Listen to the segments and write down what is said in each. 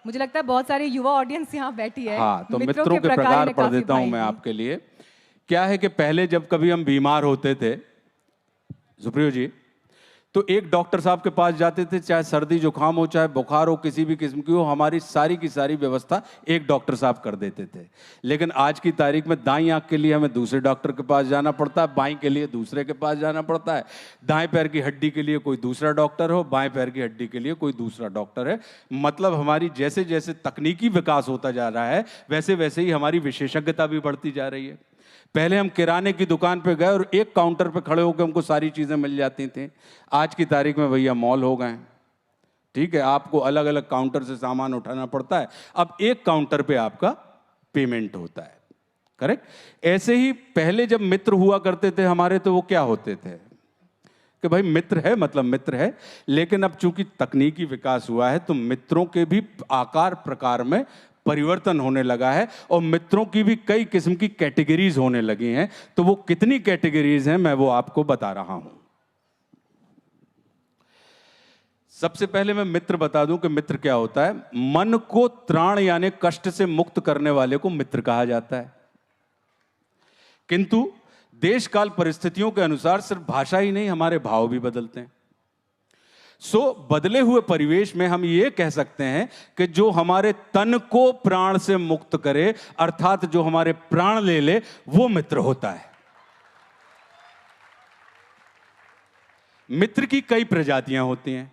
मुझे लगता है बहुत सारी युवा ऑडियंस यहाँ बैठी है। हाँ, तो मित्रों के प्रकार पढ़ देता हूँ मैं आपके लिए। क्या है कि पहले जब कभी हम बीमार होते थे सुप्रियो जी, तो एक डॉक्टर साहब के पास जाते थे, चाहे सर्दी जुकाम हो, चाहे बुखार हो, किसी भी किस्म की हो, हमारी सारी की सारी व्यवस्था एक डॉक्टर साहब कर देते थे। लेकिन आज की तारीख में दाईं आंख के लिए हमें दूसरे डॉक्टर के पास जाना पड़ता है, बाईं के लिए दूसरे के पास जाना पड़ता है, दाएं पैर की हड्डी के लिए कोई दूसरा डॉक्टर हो, बाएं पैर की हड्डी के लिए कोई दूसरा डॉक्टर है। मतलब हमारी जैसे जैसे तकनीकी विकास होता जा रहा है, वैसे वैसे ही हमारी विशेषज्ञता भी बढ़ती जा रही है। पहले हम किराने की दुकान पे गए और एक काउंटर पे खड़े होकर हमको सारी चीजें मिल जाती थी। आज की तारीख में भैया मॉल हो गए, ठीक है, आपको अलग अलग काउंटर से सामान उठाना पड़ता है, अब एक काउंटर पे आपका पेमेंट होता है। करेक्ट। ऐसे ही पहले जब मित्र हुआ करते थे हमारे, तो वो क्या होते थे कि भाई मित्र है मतलब मित्र है। लेकिन अब चूंकि तकनीकी विकास हुआ है तो मित्रों के भी आकार प्रकार में परिवर्तन होने लगा है और मित्रों की भी कई किस्म की कैटेगरीज होने लगी हैं। तो वो कितनी कैटेगरीज हैं मैं वो आपको बता रहा हूं। सबसे पहले मैं मित्र बता दूं कि मित्र क्या होता है। मन को त्राण यानी कष्ट से मुक्त करने वाले को मित्र कहा जाता है। किंतु देश काल परिस्थितियों के अनुसार सिर्फ भाषा ही नहीं, हमारे भाव भी बदलते हैं। बदले हुए परिवेश में हम ये कह सकते हैं कि जो हमारे तन को प्राण से मुक्त करे, अर्थात जो हमारे प्राण ले ले, वो मित्र होता है। मित्र की कई प्रजातियां होती हैं।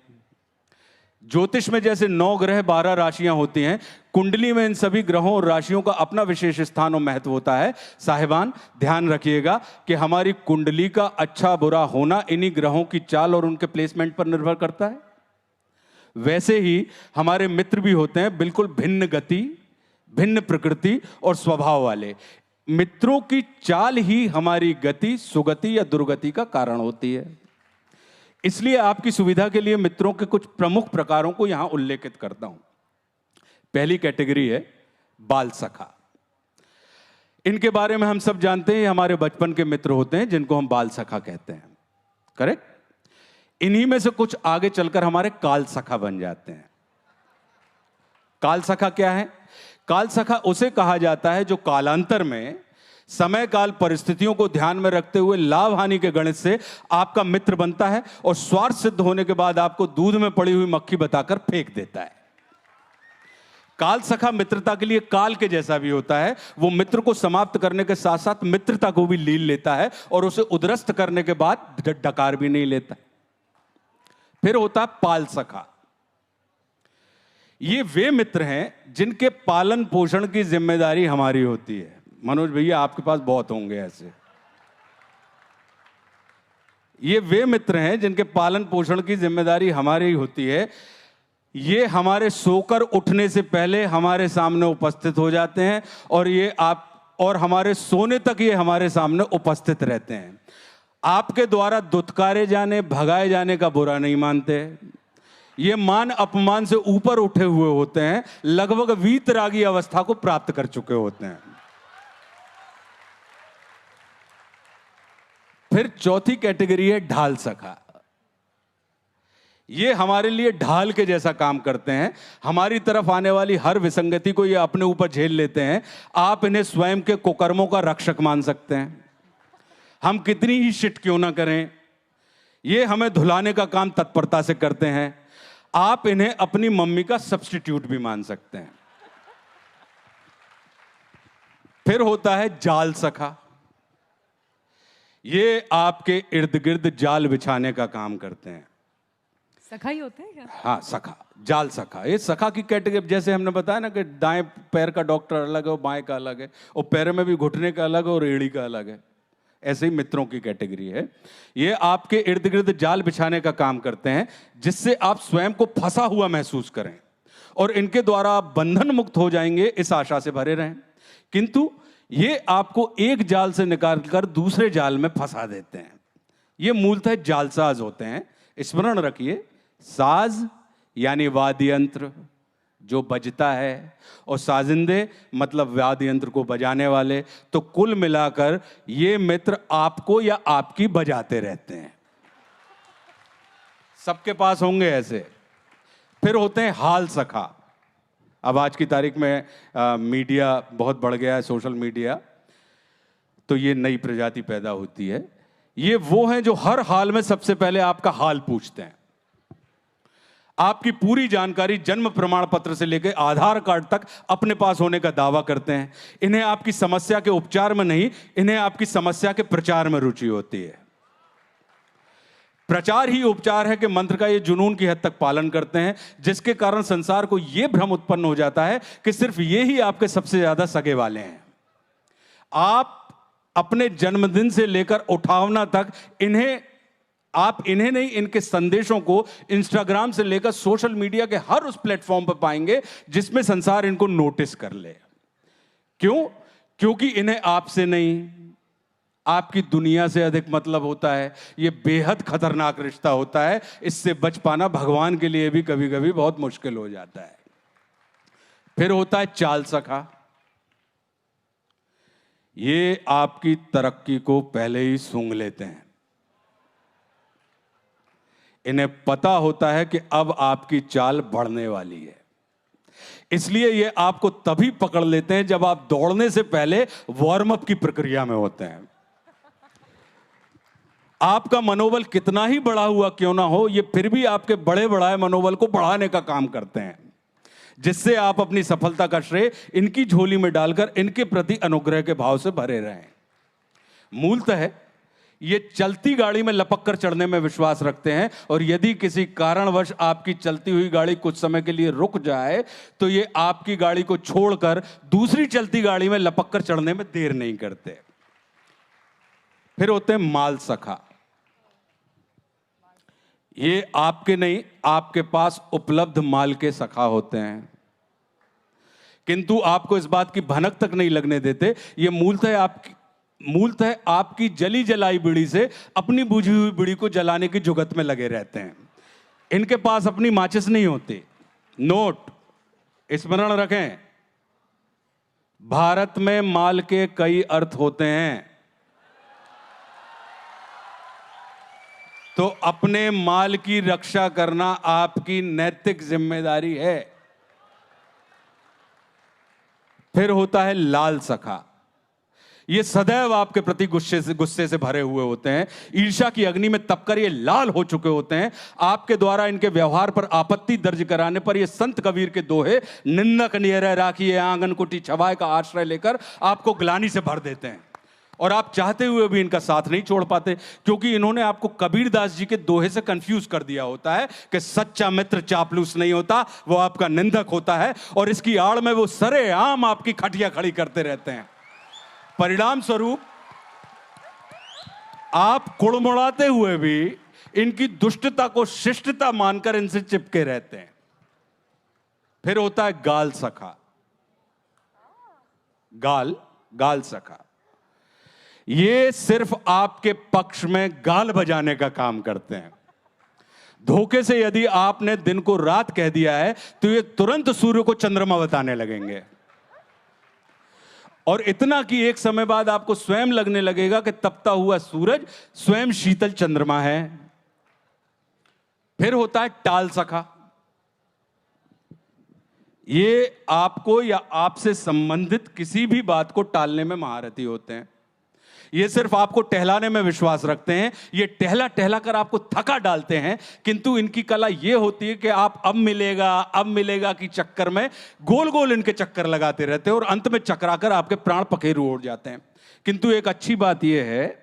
ज्योतिष में जैसे 9 ग्रह 12 राशियां होती हैं, कुंडली में इन सभी ग्रहों और राशियों का अपना विशेष स्थान और महत्व होता है। साहिबान ध्यान रखिएगा कि हमारी कुंडली का अच्छा बुरा होना इन्हीं ग्रहों की चाल और उनके प्लेसमेंट पर निर्भर करता है। वैसे ही हमारे मित्र भी होते हैं बिल्कुल भिन्न गति, भिन्न प्रकृति और स्वभाव वाले। मित्रों की चाल ही हमारी गति, सुगति या दुर्गति का कारण होती है। इसलिए आपकी सुविधा के लिए मित्रों के कुछ प्रमुख प्रकारों को यहां उल्लेखित करता हूं। पहली कैटेगरी है बाल सखा। इनके बारे में हम सब जानते हैं, हमारे बचपन के मित्र होते हैं जिनको हम बाल सखा कहते हैं। करेक्ट। इन्हीं में से कुछ आगे चलकर हमारे काल सखा बन जाते हैं। काल सखा क्या है? काल सखा उसे कहा जाता है जो कालांतर में समय काल परिस्थितियों को ध्यान में रखते हुए लाभ हानि के गणित से आपका मित्र बनता है और स्वार्थ सिद्ध होने के बाद आपको दूध में पड़ी हुई मक्खी बताकर फेंक देता है। काल सखा मित्रता के लिए काल के जैसा भी होता है। वो मित्र को समाप्त करने के साथ साथ मित्रता को भी लील लेता है और उसे उद्रस्त करने के बाद डकार भी नहीं लेता। फिर होता है पाल सखा। ये वे मित्र हैं जिनके पालन पोषण की जिम्मेदारी हमारी होती है। मनोज भैया आपके पास बहुत होंगे ऐसे। ये वे मित्र हैं जिनके पालन पोषण की जिम्मेदारी हमारी होती है। ये हमारे सोकर उठने से पहले हमारे सामने उपस्थित हो जाते हैं और हमारे सोने तक ये हमारे सामने उपस्थित रहते हैं। आपके द्वारा दुत्कारे जाने, भगाए जाने का बुरा नहीं मानते। ये मान अपमान से ऊपर उठे हुए होते हैं, लगभग वीतरागी अवस्था को प्राप्त कर चुके होते हैं। फिर चौथी कैटेगरी है ढाल सखा। ये हमारे लिए ढाल के जैसा काम करते हैं। हमारी तरफ आने वाली हर विसंगति को ये अपने ऊपर झेल लेते हैं। आप इन्हें स्वयं के कुकर्मों का रक्षक मान सकते हैं। हम कितनी ही शिट क्यों ना करें, ये हमें धुलाने का काम तत्परता से करते हैं। आप इन्हें अपनी मम्मी का सब्स्टिट्यूट भी मान सकते हैं। फिर होता है जाल सखा। ये आपके इर्द गिर्द जाल बिछाने का काम करते हैं। सखा ही होते हैं क्या? हाँ, सखा, जाल सखा। ये सखा की कैटेगरी, जैसे हमने बताया ना कि दाएं पैर का डॉक्टर अलग है और बाएं का अलग है, और पैर में भी घुटने का अलग है और एड़ी का अलग है। ऐसे ही मित्रों की कैटेगरी है। ये आपके इर्द गिर्द जाल बिछाने का काम करते हैं जिससे आप स्वयं को फंसा हुआ महसूस करें और इनके द्वारा आप बंधन मुक्त हो जाएंगे, इस आशा से भरे रहें। किंतु ये आपको एक जाल से निकालकर दूसरे जाल में फंसा देते हैं। ये मूलतः जालसाज होते हैं। स्मरण रखिए, साज यानी वाद्य यंत्र जो बजता है, और साजिंदे मतलब वाद्य यंत्र को बजाने वाले। तो कुल मिलाकर ये मित्र आपको या आपकी बजाते रहते हैं। सबके पास होंगे ऐसे। फिर होते हैं हाल सखा। अब आज की तारीख में मीडिया बहुत बढ़ गया है, सोशल मीडिया, तो ये नई प्रजाति पैदा होती है। ये वो हैं जो हर हाल में सबसे पहले आपका हाल पूछते हैं, आपकी पूरी जानकारी जन्म प्रमाण पत्र से लेकर आधार कार्ड तक अपने पास होने का दावा करते हैं। इन्हें आपकी समस्या के उपचार में नहीं, इन्हें आपकी समस्या के प्रचार में रुचि होती है। प्रचार ही उपचार है कि मंत्र का ये जुनून की हद तक पालन करते हैं, जिसके कारण संसार को यह भ्रम उत्पन्न हो जाता है कि सिर्फ ये ही आपके सबसे ज्यादा सगे वाले हैं। आप अपने जन्मदिन से लेकर उठावना तक आप इन्हें नहीं, इनके संदेशों को इंस्टाग्राम से लेकर सोशल मीडिया के हर उस प्लेटफॉर्म पर पाएंगे जिसमें संसार इनको नोटिस कर ले। क्यों? क्योंकि इन्हें आपसे नहीं, आपकी दुनिया से अधिक मतलब होता है। यह बेहद खतरनाक रिश्ता होता है, इससे बच पाना भगवान के लिए भी कभी कभी बहुत मुश्किल हो जाता है। फिर होता है चाल सखा। ये आपकी तरक्की को पहले ही सूंघ लेते हैं। इन्हें पता होता है कि अब आपकी चाल बढ़ने वाली है, इसलिए ये आपको तभी पकड़ लेते हैं जब आप दौड़ने से पहले वार्म अप की प्रक्रिया में होते हैं। आपका मनोबल कितना ही बढ़ा हुआ क्यों ना हो, ये फिर भी आपके बड़े बढ़ाए मनोबल को बढ़ाने का काम करते हैं, जिससे आप अपनी सफलता का श्रेय इनकी झोली में डालकर इनके प्रति अनुग्रह के भाव से भरे रहें। मूलतः ये चलती गाड़ी में लपक कर चढ़ने में विश्वास रखते हैं, और यदि किसी कारणवश आपकी चलती हुई गाड़ी कुछ समय के लिए रुक जाए तो ये आपकी गाड़ी को छोड़कर दूसरी चलती गाड़ी में लपक कर चढ़ने में देर नहीं करते। फिर होते हैं माल सखा। ये आपके नहीं, आपके पास उपलब्ध माल के सखा होते हैं, किंतु आपको इस बात की भनक तक नहीं लगने देते। ये मूलतः आपकी जली जलाई बीड़ी से अपनी बुझी हुई बीड़ी को जलाने की जुगत में लगे रहते हैं। इनके पास अपनी माचिस नहीं होती। नोट स्मरण रखें, भारत में माल के कई अर्थ होते हैं, तो अपने माल की रक्षा करना आपकी नैतिक जिम्मेदारी है। फिर होता है लाल सखा। ये सदैव आपके प्रति गुस्से से भरे हुए होते हैं। ईर्ष्या की अग्नि में तपकर ये लाल हो चुके होते हैं। आपके द्वारा इनके व्यवहार पर आपत्ति दर्ज कराने पर ये संत कबीर के दोहे निंदक नियर राखी आंगन कुटी छवाए का आश्रय लेकर आपको ग्लानि से भर देते हैं, और आप चाहते हुए भी इनका साथ नहीं छोड़ पाते, क्योंकि इन्होंने आपको कबीरदास जी के दोहे से कंफ्यूज कर दिया होता है कि सच्चा मित्र चापलूस नहीं होता, वो आपका निंदक होता है, और इसकी आड़ में वो सरेआम आपकी खटिया खड़ी करते रहते हैं। परिणाम स्वरूप आप कुड़मुड़ाते हुए भी इनकी दुष्टता को शिष्टता मानकर इनसे चिपके रहते हैं। फिर होता है गाल सखा। गाल सखा, ये सिर्फ आपके पक्ष में गाल बजाने का काम करते हैं। धोखे से यदि आपने दिन को रात कह दिया है तो ये तुरंत सूर्य को चंद्रमा बताने लगेंगे, और इतना कि एक समय बाद आपको स्वयं लगने लगेगा कि तपता हुआ सूरज स्वयं शीतल चंद्रमा है। फिर होता है टाल सखा। ये आपको या आपसे संबंधित किसी भी बात को टालने में महारथी होते हैं। ये सिर्फ आपको टहलाने में विश्वास रखते हैं। ये टहला कर आपको थका डालते हैं, किंतु इनकी कला ये होती है कि आप अब मिलेगा की चक्कर में गोल गोल इनके चक्कर लगाते रहते हैं, और अंत में चकराकर आपके प्राण पखेरु उड़ जाते हैं। किंतु एक अच्छी बात यह है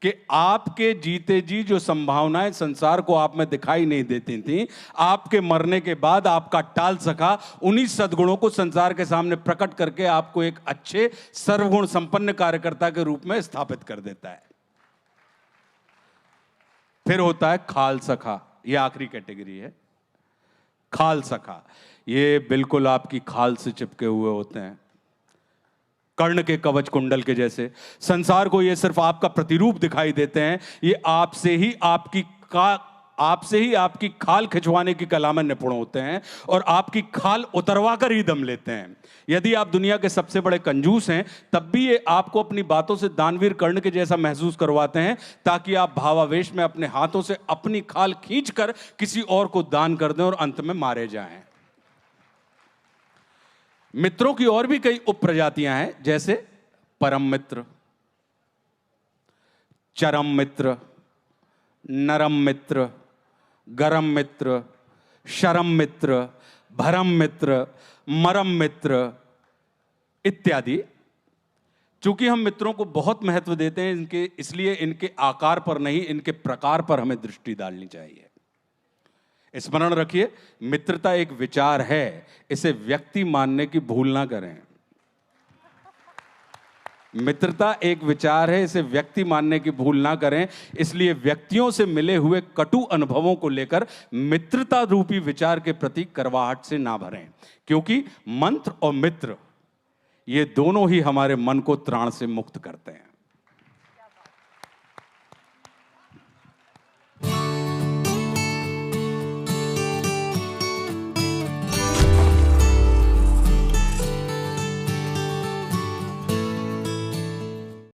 कि आपके जीते जी जो संभावनाएं संसार को आप में दिखाई नहीं देती थी, आपके मरने के बाद आपका टाल सखा उन्हीं सद्गुणों को संसार के सामने प्रकट करके आपको एक अच्छे सर्वगुण संपन्न कार्यकर्ता के रूप में स्थापित कर देता है। फिर होता है खाल सखा। यह आखिरी कैटेगरी है, खाल सखा। ये बिल्कुल आपकी खाल से चिपके हुए होते हैं, कर्ण के कवच कुंडल के जैसे। संसार को ये सिर्फ आपका प्रतिरूप दिखाई देते हैं। ये आपसे ही आपकी खाल खिंचवाने की कला में निपुण होते हैं, और आपकी खाल उतरवा कर ही दम लेते हैं। यदि आप दुनिया के सबसे बड़े कंजूस हैं, तब भी ये आपको अपनी बातों से दानवीर कर्ण के जैसा महसूस करवाते हैं, ताकि आप भावावेश में अपने हाथों से अपनी खाल खींचकर किसी और को दान कर दें और अंत में मारे जाएं। मित्रों की और भी कई उप प्रजातियां हैं, जैसे परम मित्र, चरम मित्र, नरम मित्र, गरम मित्र, शरम मित्र, भरम मित्र, मरम मित्र इत्यादि। चूंकि हम मित्रों को बहुत महत्व देते हैं इनके, इसलिए इनके आकार पर नहीं, इनके प्रकार पर हमें दृष्टि डालनी चाहिए। स्मरण रखिए, मित्रता एक विचार है, इसे व्यक्ति मानने की भूल ना करें। मित्रता एक विचार है, इसे व्यक्ति मानने की भूल ना करें। इसलिए व्यक्तियों से मिले हुए कटु अनुभवों को लेकर मित्रता रूपी विचार के प्रति करवाहट से ना भरें, क्योंकि मंत्र और मित्र ये दोनों ही हमारे मन को त्राण से मुक्त करते हैं।